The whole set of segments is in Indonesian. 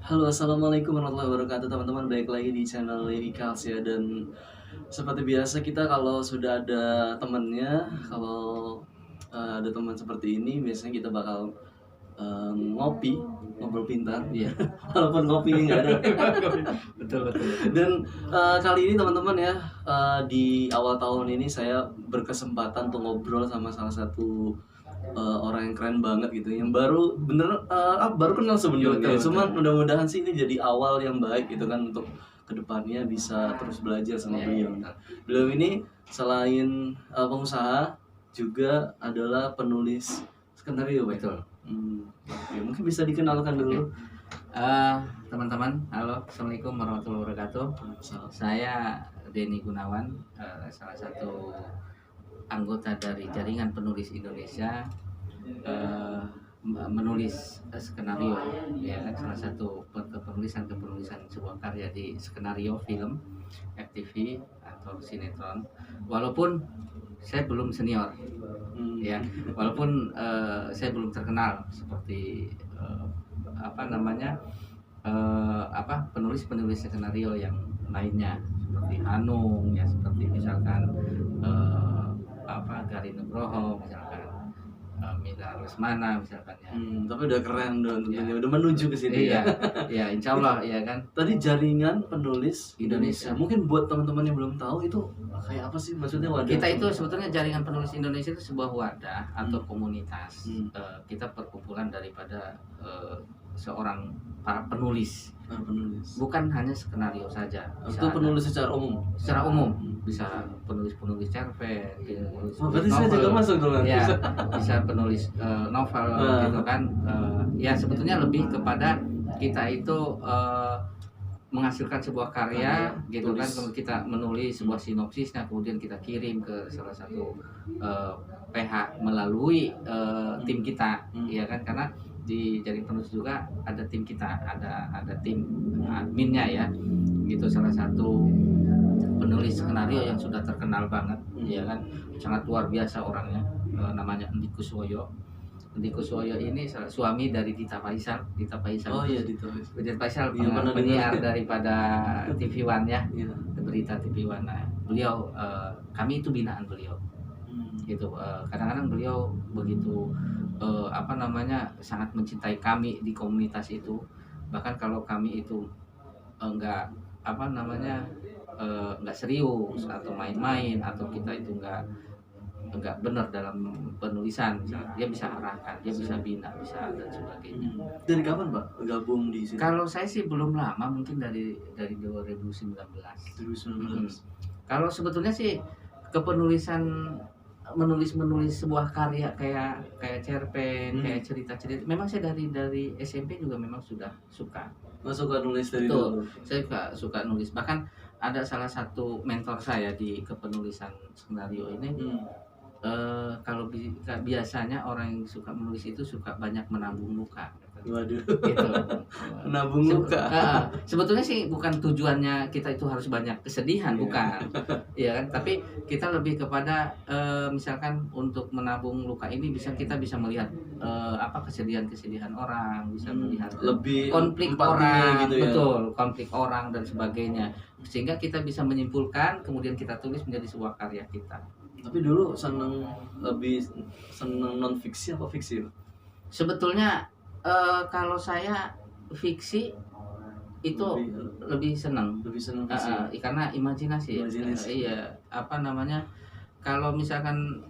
Halo, assalamualaikum warahmatullahi wabarakatuh teman-teman. Balik lagi di channel Lady Kals ya. Dan seperti biasa kita kalau sudah ada temennya, kalau ada teman seperti ini, biasanya kita bakal ngopi, ngobrol pintar ya. Walaupun kopi nggak ada. Betul betul. Dan kali ini teman-teman ya, di awal tahun ini saya berkesempatan untuk ngobrol sama salah satu orang yang keren banget gitu, yang baru bener baru kenal sebenarnya. Betul, Cuman betul. mudah-mudahan sih ini jadi awal yang baik gitu kan, untuk kedepannya bisa terus belajar sama beliau. Beliau ini selain pengusaha juga adalah penulis skenario, Pak. Betul. Oke, mungkin bisa dikenalkan dulu. Teman-teman, halo, assalamualaikum warahmatullahi wabarakatuh. Saya Denny Gunawan, salah satu anggota dari Jaringan Penulis Indonesia, menulis skenario, ya kan, salah satu kepenulisan sebuah karya di skenario film, FTV atau sinetron. Walaupun saya belum senior, ya, walaupun saya belum terkenal seperti penulis skenario yang lainnya seperti Hanung, ya, seperti misalkan Garin Nugroho, misalkan Mila Lesmana misalkan, ya. Tapi udah keren dong tentunya, udah menuju ke sini Iya, ya. ya insya Allah, ya kan. Tadi Jaringan Penulis Indonesia. Mungkin buat teman-teman yang belum tahu itu kayak apa sih maksudnya, wadah? Kita itu sebetulnya Jaringan Penulis Indonesia itu sebuah wadah atau komunitas. Hmm. Kita perkumpulan daripada seorang para penulis, bukan hanya skenario saja. Itu penulis secara umum. Secara umum bisa penulis cerpen, penulis Berarti saya novel. juga masuk dong. Ya, bisa penulis novel gitu kan. Ya sebetulnya lebih kepada kita itu menghasilkan sebuah karya gitu kan, kalau kita menulis sebuah sinopsisnya kemudian kita kirim ke salah satu PH melalui tim kita, ya kan, karena di Jaring Penulis juga ada tim kita, ada tim adminnya, ya gitu, salah satu penulis skenario yang sudah terkenal banget, ya kan, sangat luar biasa orangnya, namanya Endi Kuswoyo. Endi Kuswoyo ini suami dari Dita Faisal. Oh iya, Dita Faisal, Iya, pernah penyiar dengar. daripada TV One, ya, Iya. berita TV One. Nah, beliau, kami itu binaan beliau, gitu. Kadang-kadang beliau begitu sangat mencintai kami di komunitas itu. Bahkan kalau kami itu enggak enggak serius atau main-main, atau kita itu enggak benar dalam penulisan, dia bisa arahkan, dia bisa bina, bisa dan sebagainya. Dari kapan Pak gabung di sini? Kalau saya sih belum lama, mungkin dari 2019. 2019. Kalau sebetulnya sih kepenulisan, menulis sebuah karya kayak cerpen, kayak cerita-cerita, memang saya dari SMP juga memang sudah suka. Suka nulis dari Betul. dulu. Saya suka nulis. Bahkan ada salah satu mentor saya di kepenulisan skenario ini. Kalau biasanya orang yang suka menulis itu suka banyak menabung luka. Waduh. Gitu. Menabung luka. Sebetulnya sih bukan tujuannya kita itu harus banyak kesedihan, bukan. Ya kan? Tapi kita lebih kepada misalkan untuk menabung luka ini kita bisa melihat kesedihan orang, bisa melihat lebih konflik empatinya orang, gitu ya. betul, konflik orang dan sebagainya. Sehingga kita bisa menyimpulkan, kemudian kita tulis menjadi sebuah karya kita. Tapi dulu lebih seneng non fiksi apa fiksi? Sebetulnya kalau saya fiksi itu lebih senang. Lebih senang fiksi. Karena imajinasi. Iya, kalau misalkan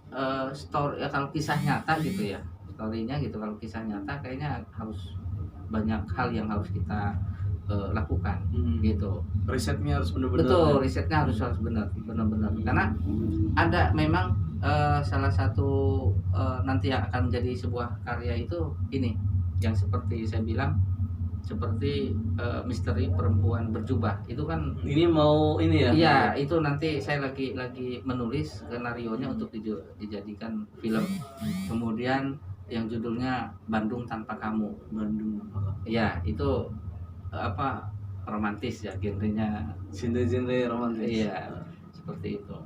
story, kalau kisah nyata gitu ya, storynya gitu, kalau kisah nyata kayaknya harus banyak hal yang harus kita lakukan, gitu. Risetnya harus benar-benar. Betul, risetnya harus benar-benar. Karena ada memang salah satu nanti yang akan menjadi sebuah karya itu ini, yang seperti saya bilang, seperti misteri perempuan berjubah itu kan. Ini mau ini ya? Iya, itu nanti saya lagi menulis skenarionya untuk dijadikan film. Kemudian yang judulnya Bandung Tanpa Kamu. Ya, itu romantis ya, genrenya. Genre romantis. Iya, seperti itu.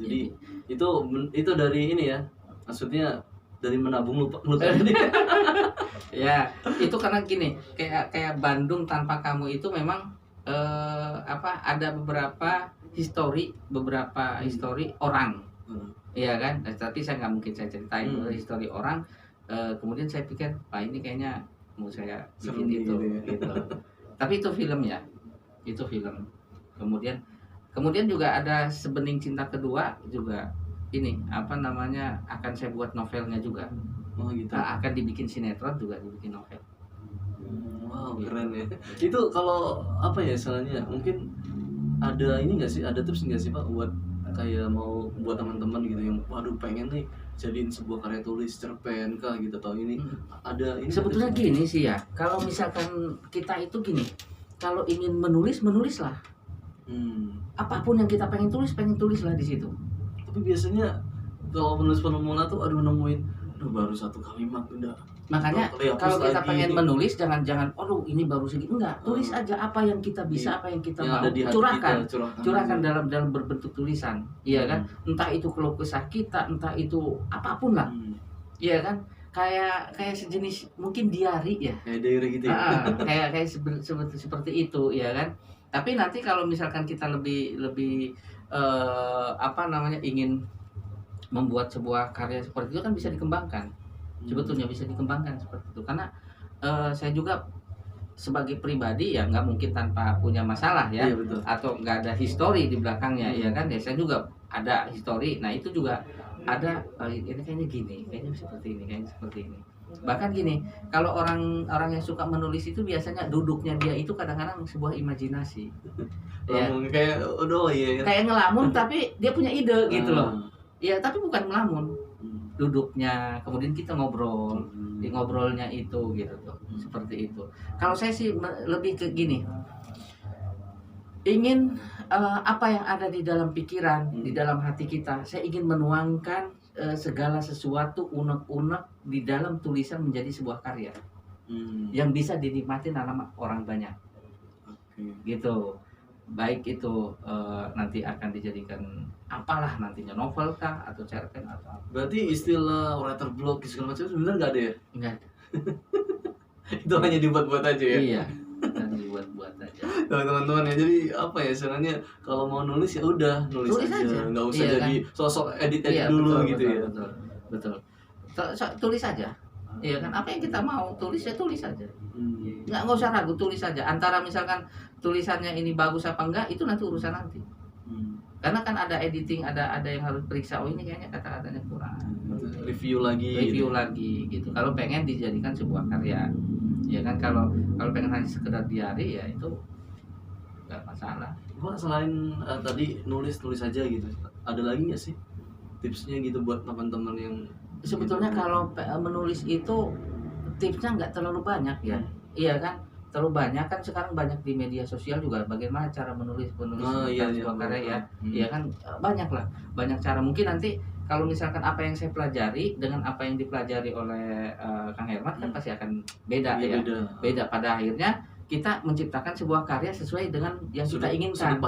Jadi itu dari ini ya, maksudnya dari menabung lupa dia. Ya, itu karena gini, kayak Bandung Tanpa Kamu itu memang ada beberapa histori orang, iya kan? Tapi saya nggak mungkin saya ceritain histori orang. Kemudian saya pikir, ini kayaknya mau saya bikin itu, gitu. Tapi itu film ya, itu film. Kemudian juga ada Sebening Cinta Kedua juga. Ini akan saya buat novelnya juga. Oh gitu. Akan dibikin sinetron juga, dibikin novel. Wow, keren ya. Itu kalau apa ya istilahnya, mungkin ada ini nggak sih, ada tips nggak sih Pak buat kayak mau buat teman-teman gitu yang waduh pengen nih jadiin sebuah karya tulis cerpen kah gitu atau ini ada ini. Sebetulnya gini sih ya, kalau misalkan kita itu gini, kalau ingin menulislah. Apapun yang kita pengen tulislah di situ. Tapi biasanya kalau penulis pemula tuh nemuin baru satu kalimat udah. Makanya kalau kita pengen menulis jangan ini baru segini, enggak, tulis aja apa yang kita bisa, apa yang kita mau, curahkan dalam berbentuk tulisan, iya kan? Entah itu keluh kesah kita, entah itu apapun lah, iya kan? Kayak sejenis mungkin diari ya, kayak diary gitu ya. kayak seperti itu, ya kan? Tapi nanti kalau misalkan kita lebih ingin membuat sebuah karya seperti itu kan bisa dikembangkan. Sebetulnya bisa dikembangkan seperti itu, karena saya juga sebagai pribadi ya nggak mungkin tanpa punya masalah ya, iya, atau nggak ada histori di belakangnya, ya kan? Ya saya juga ada histori. Nah itu juga ada, ini kayaknya gini, kayaknya seperti ini, kayaknya seperti ini. Bahkan gini, kalau orang yang suka menulis itu biasanya duduknya dia itu kadang-kadang sebuah imajinasi. Ya. Kayak kayak ngelamun tapi dia punya ide gitu loh. Ya tapi bukan ngelamun. Duduknya, kemudian kita ngobrol, di ngobrolnya itu gitu tuh. Seperti itu. Kalau saya sih lebih ke gini. Ingin apa yang ada di dalam pikiran, di dalam hati kita, saya ingin menuangkan segala sesuatu unek-unek di dalam tulisan menjadi sebuah karya yang bisa dinikmati oleh orang banyak. Gitu. Baik itu nanti akan dijadikan apalah nantinya, novel kah atau cerpen atau apa. Berarti istilah writer block segala macam sebenarnya nggak ada ya? Nggak ada. Itu hanya dibuat-buat aja ya? Iya, hanya dibuat-buat aja. Teman-teman ya, jadi apa ya istilahnya, kalau mau nulis ya udah nulis aja. Nggak usah jadi sosok edit dulu betul, gitu, betul. Tulis aja. Iya kan, apa yang kita mau tulis ya tulis aja. Nggak usah ragu, tulis aja. Antara misalkan tulisannya ini bagus apa enggak, itu nanti urusan nanti. Karena kan ada editing, ada yang harus periksa, oh ini kayaknya kata-katanya kurang. Review lagi gitu. Kalau pengen dijadikan sebuah karya, ya kan, kalau pengen hanya sekedar diary ya itu nggak masalah. Wah, selain tadi nulis aja gitu, ada lagi nggak sih tipsnya gitu buat teman-teman yang sebetulnya gitu? Kalau menulis itu tipsnya nggak terlalu banyak ya, iya kan? Terlalu banyak kan sekarang banyak di media sosial juga bagaimana cara menulis sebuah karya ya. Iya kan, banyak cara. Mungkin nanti kalau misalkan apa yang saya pelajari dengan apa yang dipelajari oleh Kang Herman kan pasti akan beda. Beda pada akhirnya kita menciptakan sebuah karya sesuai dengan yang kita inginkan.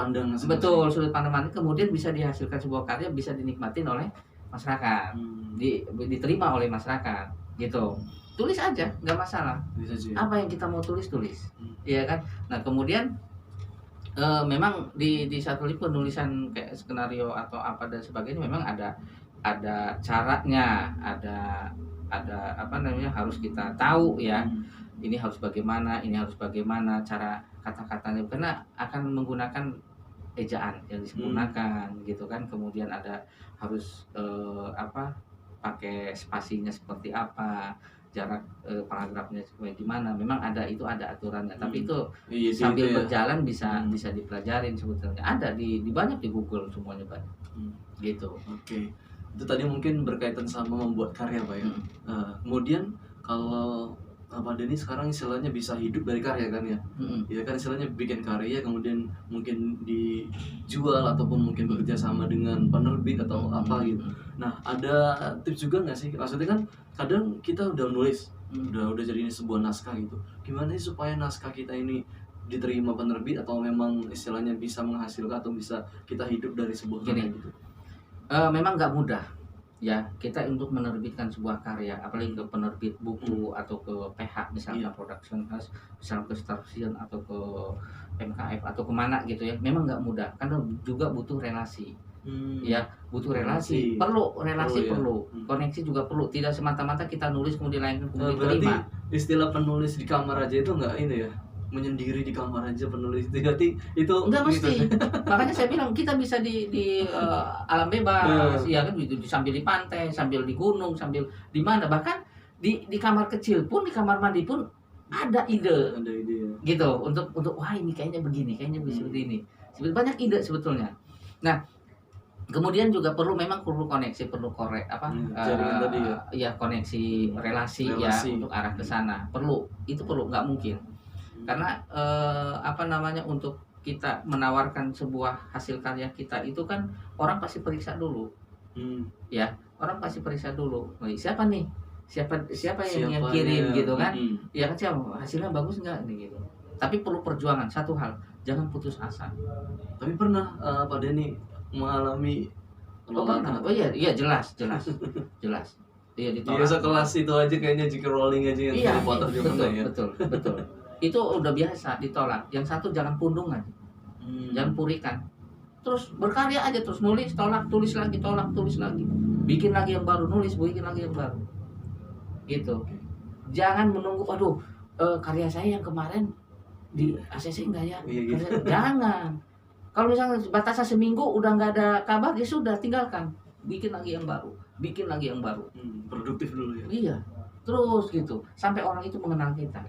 Betul, sudut pandang kemudian bisa dihasilkan sebuah karya, bisa dinikmatin oleh masyarakat, diterima oleh masyarakat gitu. Tulis aja, nggak masalah. Apa yang kita mau tulis, iya kan. Nah kemudian memang di satu lini penulisan kayak skenario atau apa dan sebagainya memang ada caranya, ada harus kita tahu ya. Ini harus bagaimana cara kata-katanya, karena akan menggunakan ejaan yang disempurnakan gitu kan. Kemudian ada harus pakai spasinya seperti apa, jarak paragrafnya gimana, memang ada aturannya. Tapi itu sambil berjalan bisa dipelajarin sebetulnya. Ada di banyak di Google, semuanya banyak. Gitu. Oke. Itu tadi mungkin berkaitan sama membuat karya Pak ya. Kemudian kalau Pak Denny sekarang istilahnya bisa hidup dari karya kan ya. Ya kan istilahnya bikin karya kemudian mungkin dijual ataupun mungkin bekerja sama dengan penerbit atau apa gitu. Nah, ada tips juga nggak sih? Maksudnya kan kadang kita udah nulis, udah jadi ini sebuah naskah gitu. Gimana sih supaya naskah kita ini diterima penerbit atau memang istilahnya bisa menghasilkan atau bisa kita hidup dari sebuah karya gitu? Memang nggak mudah. ya kita untuk menerbitkan sebuah karya, apalagi ke penerbit buku atau ke PH misalnya production house, misalnya ke Starvision atau ke MKF atau kemana gitu ya, memang nggak mudah karena juga butuh relasi. Ya butuh relasi, perlu relasi, perlu koneksi juga perlu, tidak semata-mata kita nulis kemudian lain kemudian berarti terima. istilah penulis di kamar aja itu nggak ini ya, menyendiri di kamar aja penulis itu, berarti itu nggak mesti gitu. makanya saya bilang kita bisa di alam bebas ya kan, sambil di pantai, sambil di gunung, sambil di mana, bahkan di kamar kecil pun, di kamar mandi pun ada ide Ya. gitu untuk wah ini kayaknya begini, kayaknya bisa begini, banyak ide sebetulnya. Nah kemudian juga memang perlu koneksi, perlu korek jaringan tadi ya. Ya koneksi relasi ya untuk arah ke sana, itu perlu, nggak mungkin karena untuk kita menawarkan sebuah hasil karya kita itu kan orang pasti periksa dulu. Ya orang pasti periksa dulu, siapa nih, siapa yang kirim gitu kan. Ya kan, siapa hasilnya bagus nggak nih gitu. Tapi perlu perjuangan. Satu hal, jangan putus asa. Tapi pernah Pak Denny mengalami penolakan? Oh iya jelas iya ditolak. Iya, sekelas itu aja kayaknya jika rolling aja yang foto juga betul, ya. Betul itu udah biasa ditolak. Yang satu jangan pundungan, jangan purikan, terus berkarya aja, terus nulis, tolak, tulis lagi, tolak, tulis lagi, bikin lagi yang baru, nulis, bikin lagi yang baru gitu. Jangan menunggu, aduh karya saya yang kemarin di ACC enggak ya, gitu. Jangan. Kalau misalnya batasnya seminggu udah nggak ada kabar, ya sudah, tinggalkan, bikin lagi yang baru, produktif dulu ya. Iya, terus gitu sampai orang itu mengenal kita.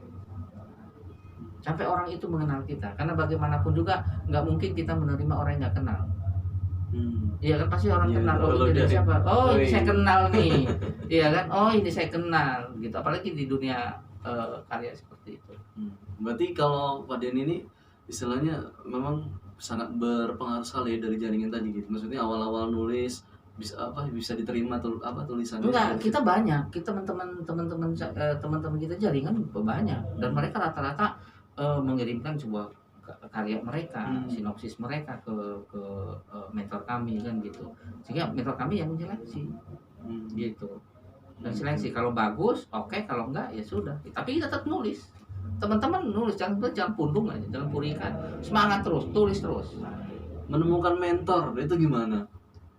Karena bagaimanapun juga nggak mungkin kita menerima orang yang nggak kenal. Iya kan, pasti orang kenal. Oh ini siapa? Oh ini saya kenal nih. Iya kan? Oh ini saya kenal gitu. Apalagi di dunia karya seperti itu. Berarti kalau Pak Den ini istilahnya memang sangat berpengaruh sekali dari jaringan tadi gitu. Maksudnya awal-awal nulis bisa diterima tulisannya. Enggak, kita banyak. Kita teman-teman kita jaringan banyak, dan mereka rata-rata mengirimkan sebuah karya mereka, sinopsis mereka ke mentor kami kan gitu. Sehingga mentor kami yang menyeleksi. Gitu. Dan seleksi kalau bagus, oke, kalau enggak ya sudah. Tapi kita tetap nulis. Teman-teman nulis, jangan pundung aja, jangan purikan. Semangat terus, tulis terus. Menemukan mentor itu gimana?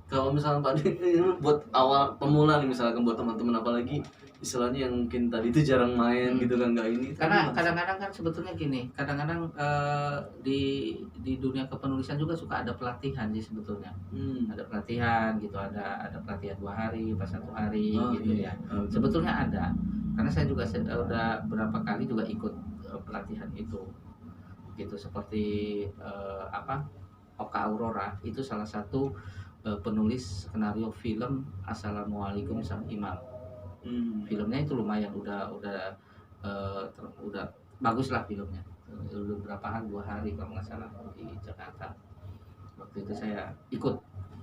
Kalau misalnya Pak Den ini buat awal pemula nih, misalkan buat teman-teman apalagi istilahnya yang mungkin tadi itu jarang main gitu kan, nggak ini. Karena kadang-kadang kan sebetulnya gini, kadang-kadang di dunia kepenulisan juga suka ada pelatihan sih sebetulnya. Ada pelatihan gitu, ada pelatihan 2 hari, pas 1 hari gitu ya. Sebetulnya ada. Karena saya juga udah berapa kali juga ikut pelatihan itu. Gitu, seperti Oka Aurora itu salah satu penulis skenario film Assalamualaikum Sang Imam. Filmnya itu lumayan, udah bagus lah filmnya. Udah berapa hari, 2 hari kalau nggak salah di Jakarta. Waktu itu saya ikut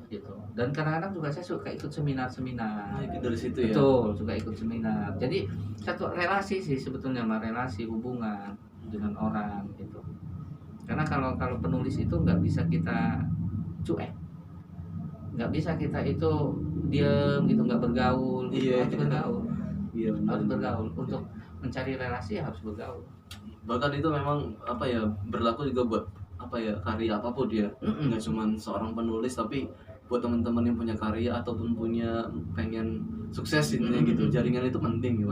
gitu. Dan kadang-kadang juga saya suka ikut seminar-seminar. Dari situ ya. Betul, suka ikut seminar. Jadi satu relasi sih sebetulnya, relasi hubungan dengan orang gitu. Karena kalau penulis itu nggak bisa kita cuek, nggak bisa kita itu diem gitu, nggak bergaul. Harus bergaul. Harus bergaul. Untuk mencari relasi harus bergaul. Bahkan itu memang berlaku juga buat karya apapun ya. Nggak cuma seorang penulis, tapi buat teman-teman yang punya karya ataupun punya pengen sukses intinya gitu. Jaringan itu penting.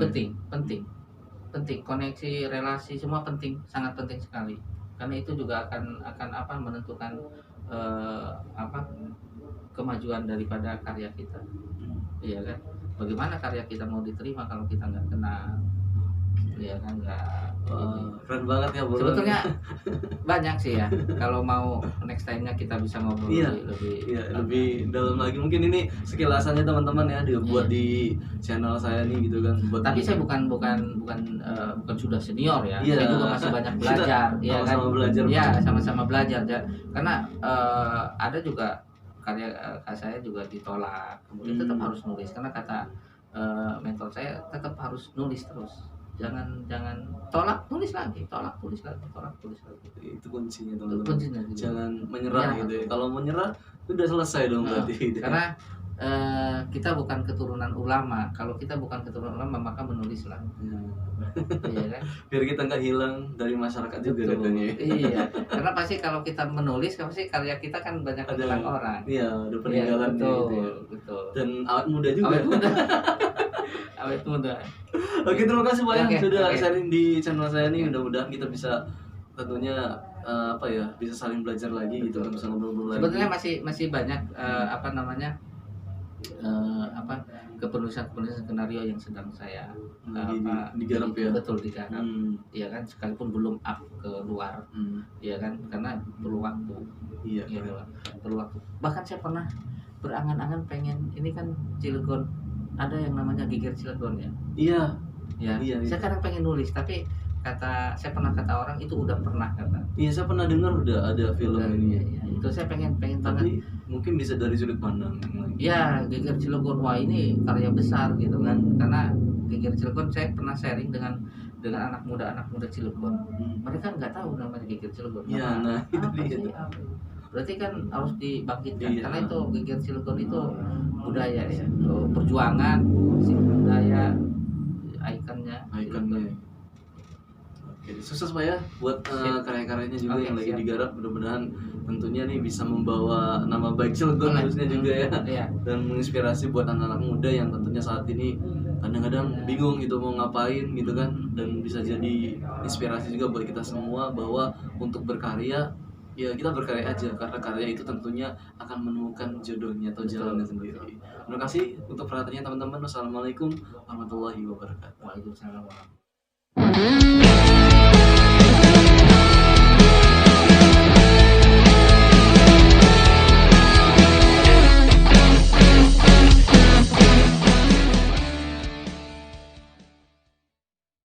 Penting. Koneksi, relasi, semua penting, sangat penting sekali. Karena itu juga akan menentukan kemajuan daripada karya kita. Iya kan? Bagaimana karya kita mau diterima kalau kita nggak kenal? Iya kan, nggak. Keren banget ya, Bro. Sebetulnya banyak sih ya. Kalau mau next time-nya kita bisa ngobrol lebih dalam lagi. Mungkin ini sekilasannya teman-teman ya, dibuat di channel saya nih gitu kan. Tapi saya bukan sudah senior ya. Saya juga masih banyak belajar. Sama-sama belajar. Iya, sama-sama belajar. Karena ada juga karya saya juga ditolak. Kemudian tetap harus nulis karena kata mentor saya tetap harus nulis terus. Jangan tolak, tulis lagi. Itu kuncinya, teman-teman. Kuncinya, jangan menyerah gitu ya. Kalau menyerah itu udah selesai dong berarti. Karena kita bukan keturunan ulama. Kalau kita bukan keturunan ulama maka menulislah. Iya kan? Biar kita nggak hilang dari masyarakat juga Betul. katanya. Iya, karena pasti kalau kita menulis pasti karya kita kan banyak Ada dikenang orang. Iya, ada Iya, peninggalan betul, gitu ya. betul. Dan awet muda juga. Awet muda. Awet muda. Oke, terima kasih Pak ya Oke, sudah oke. sharing di channel saya ini. Mudah-mudahan kita bisa tentunya apa ya, bisa saling belajar lagi gitu, Betul. bisa ngobrol-ngobrol lagi. Sebetulnya masih banyak apa namanya apa kepenulisan skenario yang sedang saya digarap ya. betul digarap. Iya kan, sekalipun belum up ke luar, iya kan, karena perlu waktu. Iya. Gitu lah, perlu waktu. Bahkan saya pernah berangan-angan pengen, ini kan Cilegon ada yang namanya Geger Cilegon ya. Iya. Ya, Iya, saya kadang pengen nulis tapi saya pernah kata orang itu udah pernah kata. Iya, saya pernah dengar udah ada film ini. Iya, itu saya pengen Tapi banget. mungkin bisa dari sudut pandang yang lain. Ya, Geger Cilegon, wah ini karya besar gitu kan. Karena Geger Cilegon saya pernah sharing dengan anak muda Cilegon. Mereka nggak tahu namanya Geger Cilegon. Iya, nah itu apa dia. sih? Berarti kan harus dibangkitkan. Iya. Karena itu Geger Cilegon itu budaya ya, perjuangan, budaya, ikonnya. Ikonnya. Oke, sukses Pak ya buat karya-karyanya juga Oke, yang lagi siap. digarap. Mudah-mudahan tentunya nih bisa membawa nama baik Cilegon harusnya juga ya. Iya. Dan menginspirasi buat anak-anak muda yang tentunya saat ini kadang-kadang bingung gitu mau ngapain gitu kan, dan bisa jadi inspirasi juga buat kita semua bahwa untuk berkarya ya kita berkarya aja, karena karya itu tentunya akan menemukan jodohnya atau jalannya sendiri. Terima kasih untuk perhatiannya teman-teman. Wassalamualaikum warahmatullahi wabarakatuh. Waalaikumsalam warahmatullahi wabarakatuh.